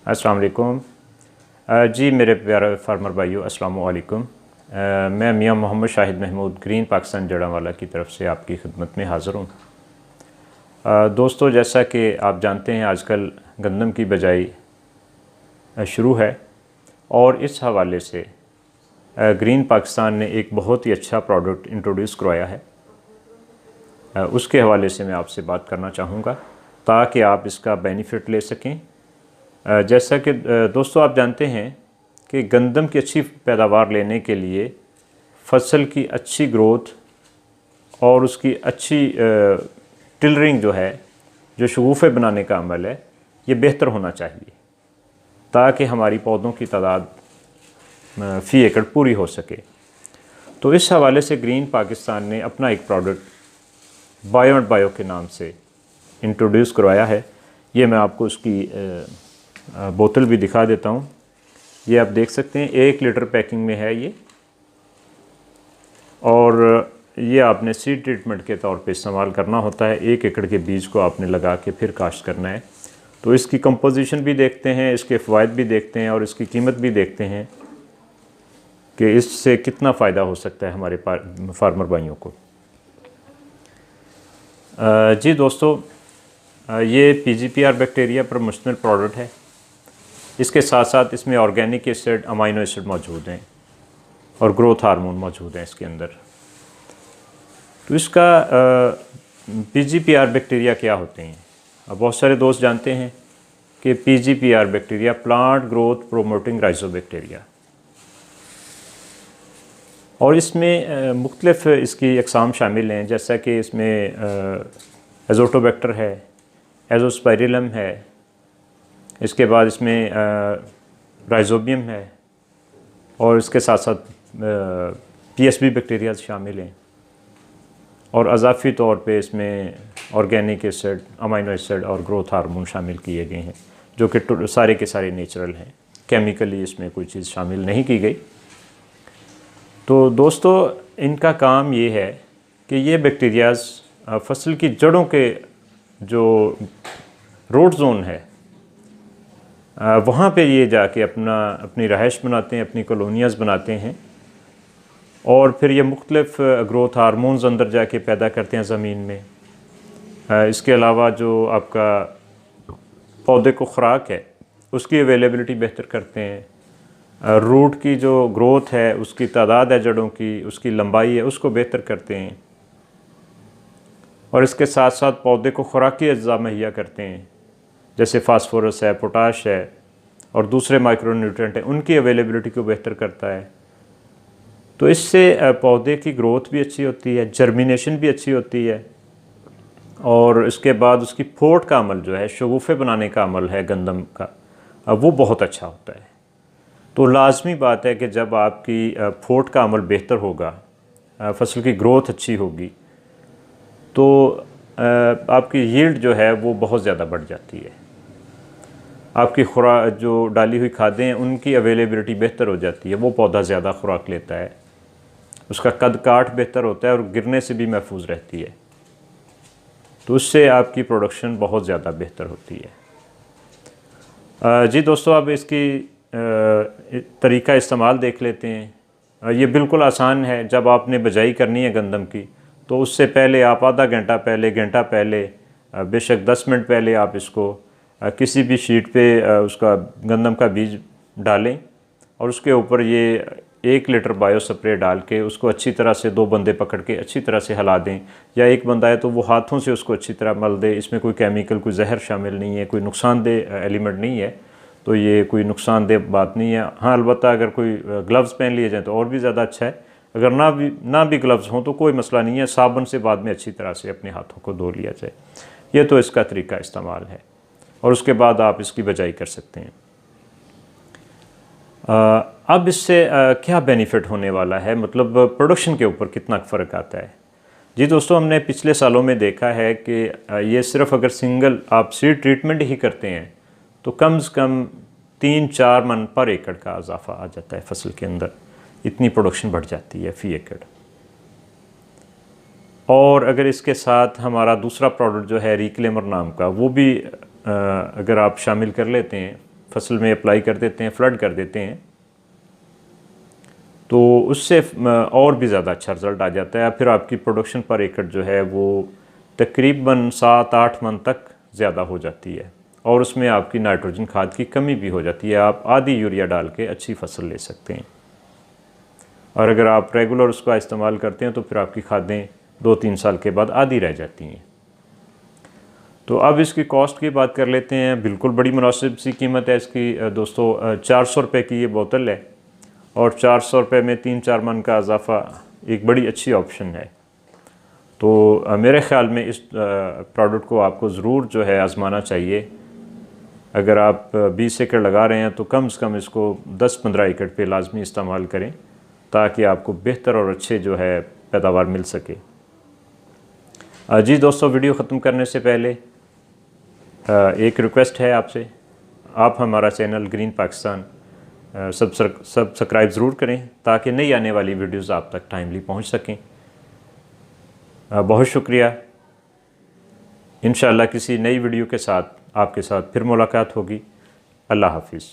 अस्सलाम वालेकुम। जी मेरे प्यारे फार्मर भाइयों, अस्सलाम वालेकुम। मैं मियां मोहम्मद शाहिद महमूद ग्रीन पाकिस्तान जड़ांवाला की तरफ से आपकी खिदमत में हाज़िर हूँ। दोस्तों, जैसा कि आप जानते हैं आजकल गंदम की बिजाई शुरू है और इस हवाले से ग्रीन पाकिस्तान ने एक बहुत ही अच्छा प्रोडक्ट इंट्रोड्यूस करवाया है। उसके हवाले से मैं आपसे बात करना चाहूँगा ताकि आप इसका बेनिफिट ले सकें। जैसा कि दोस्तों आप जानते हैं कि गंदम की अच्छी पैदावार लेने के लिए फसल की अच्छी ग्रोथ और उसकी अच्छी टिलरिंग जो है, जो शगुफ़े बनाने का अमल है, ये बेहतर होना चाहिए ताकि हमारी पौधों की तादाद फ़ी एकड़ पूरी हो सके। तो इस हवाले से ग्रीन पाकिस्तान ने अपना एक प्रोडक्ट बायो के नाम से इंट्रोड्यूस करवाया है। ये मैं आपको उसकी बोतल भी दिखा देता हूँ। ये आप देख सकते हैं 1 लीटर पैकिंग में है ये, और ये आपने सीड ट्रीटमेंट के तौर पे इस्तेमाल करना होता है। 1 एकड़ के बीज को आपने लगा के फिर काश्त करना है। तो इसकी कंपोजिशन भी देखते हैं, इसके फ़वाइद भी देखते हैं और इसकी कीमत भी देखते हैं कि इससे कितना फ़ायदा हो सकता है हमारे फार्मर भाइयों को। जी दोस्तों, ये PGPR बैक्टीरिया पर मुश्तमिल प्रोडक्ट है। इसके साथ साथ इसमें ऑर्गेनिक एसिड, अमाइनो एसिड मौजूद हैं और ग्रोथ हार्मोन मौजूद हैं इसके अंदर। तो इसका PGPR बैक्टीरिया क्या होते हैं? अब बहुत सारे दोस्त जानते हैं कि PGPR bacteria plant growth promoting rhizobacteria, और इसमें मुख्तलिफ इसकी अक़साम शामिल हैं, जैसा कि इसमें एज़ोटोबैक्टर है, एज़ोस्पाइरिलम है, इसके बाद इसमें राइजोबियम है और इसके साथ साथ PSB बैक्टीरिया शामिल हैं, और अज़ाफ़ी तौर पे इसमें ऑर्गेनिक एसिड, अमाइनो एसिड और ग्रोथ हार्मोन शामिल किए गए हैं, जो कि सारे के सारे नेचुरल हैं। केमिकली इसमें कोई चीज़ शामिल नहीं की गई। तो दोस्तों, इनका काम ये है कि ये बैक्टीरियाज़ फसल की जड़ों के जो रूट जोन है वहाँ पे ये जाके अपनी रहाइश बनाते हैं, अपनी कॉलोनियाज़ बनाते हैं, और फिर ये मुख्तलिफ ग्रोथ हार्मोन्स अंदर जाके पैदा करते हैं ज़मीन में। इसके अलावा जो आपका पौधे को ख़ुराक है उसकी अवेलेबिलिटी बेहतर करते हैं। रूट की जो ग्रोथ है, उसकी तादाद है जड़ों की, उसकी लंबाई है, उसको बेहतर करते हैं, और इसके साथ साथ पौधे को खुराकी अज्जा मुहैया करते हैं, जैसे फास्फोरस है, पोटाश है और दूसरे माइक्रोन्यूट्रिएंट हैं, उनकी अवेलेबिलिटी को बेहतर करता है। तो इससे पौधे की ग्रोथ भी अच्छी होती है, जर्मिनेशन भी अच्छी होती है, और इसके बाद उसकी फोट का अमल जो है, शगुफ़े बनाने का अमल है गंदम का, वो बहुत अच्छा होता है। तो लाजमी बात है कि जब आपकी फोट का अमल बेहतर होगा, फसल की ग्रोथ अच्छी होगी, तो आपकी यील्ड जो है वो बहुत ज़्यादा बढ़ जाती है। आपकी खुराक जो डाली हुई खादें हैं उनकी अवेलेबिलिटी बेहतर हो जाती है, वो पौधा ज़्यादा खुराक लेता है, उसका कद काठ बेहतर होता है और गिरने से भी महफूज रहती है। तो उससे आपकी प्रोडक्शन बहुत ज़्यादा बेहतर होती है। जी दोस्तों, अब इसकी तरीका इस्तेमाल देख लेते हैं। ये बिल्कुल आसान है। जब आपने बिजाई करनी है गंदम की, तो उससे पहले आप आधा घंटा पहले, घंटा पहले, बेशक 10 मिनट पहले आप इसको किसी भी शीट पे उसका गंदम का बीज डालें, और उसके ऊपर ये 1 लीटर बायो स्प्रे डाल के उसको अच्छी तरह से 2 बंदे पकड़ के अच्छी तरह से हिला दें, या एक बंदा है तो वो हाथों से उसको अच्छी तरह मल दे। इसमें कोई केमिकल, कोई जहर शामिल नहीं है, कोई नुकसानदेह एलिमेंट नहीं है, तो ये कोई नुकसानदेह बात नहीं है। हाँ, अलबत्ता अगर कोई ग्लव्स पहन लिए जाएँ तो और भी ज़्यादा अच्छा है। अगर ना भी ग्लव्स हों तो कोई मसला नहीं है, साबुन से बाद में अच्छी तरह से अपने हाथों को धो लिया जाए। ये तो इसका तरीका इस्तेमाल है, और उसके बाद आप इसकी बिजाई कर सकते हैं। अब इससे क्या बेनिफिट होने वाला है, मतलब प्रोडक्शन के ऊपर कितना फ़र्क आता है? जी दोस्तों, हमने पिछले सालों में देखा है कि ये सिर्फ अगर सिंगल आप सीड ट्रीटमेंट ही करते हैं तो कम से कम 3-4 मन पर एकड़ का इजाफा आ जाता है फसल के अंदर। इतनी प्रोडक्शन बढ़ जाती है फ़ी एकड़। और अगर इसके साथ हमारा दूसरा प्रोडक्ट जो है रिक्लेमर नाम का, वो भी अगर आप शामिल कर लेते हैं फसल में अप्लाई कर देते हैं, फ्लड कर देते हैं, तो उससे और भी ज़्यादा अच्छा रिज़ल्ट आ जाता है। फिर आपकी प्रोडक्शन पर एकड़ जो है वो तकरीबन 7-8 मन तक ज़्यादा हो जाती है, और उसमें आपकी नाइट्रोजन खाद की कमी भी हो जाती है। आप आधी यूरिया डाल के अच्छी फसल ले सकते हैं, और अगर आप रेगुलर उसका इस्तेमाल करते हैं तो फिर आपकी खादें 2-3 साल के बाद आधी रह जाती हैं। तो अब इसकी कॉस्ट की बात कर लेते हैं। बिल्कुल बड़ी मुनासिब सी कीमत है इसकी दोस्तों। 400 रुपये की ये बोतल है, और 400 रुपये में 3-4 मन का इजाफ़ा एक बड़ी अच्छी ऑप्शन है। तो मेरे ख़्याल में इस प्रोडक्ट को आपको ज़रूर जो है आज़माना चाहिए। अगर आप 20 एकड़ लगा रहे हैं तो कम से कम इसको 10-15 एकड़ पे लाजमी इस्तेमाल करें, ताकि आपको बेहतर और अच्छे जो है पैदावार मिल सके। जी दोस्तों, वीडियो ख़त्म करने से पहले एक रिक्वेस्ट है आपसे, आप हमारा चैनल ग्रीन पाकिस्तान सब्सक्राइब ज़रूर करें, ताकि नई आने वाली वीडियोज़ आप तक टाइमली पहुंच सकें। बहुत शुक्रिया। इंशाअल्लाह किसी नई वीडियो के साथ आपके साथ फिर मुलाकात होगी। अल्लाह हाफिज़।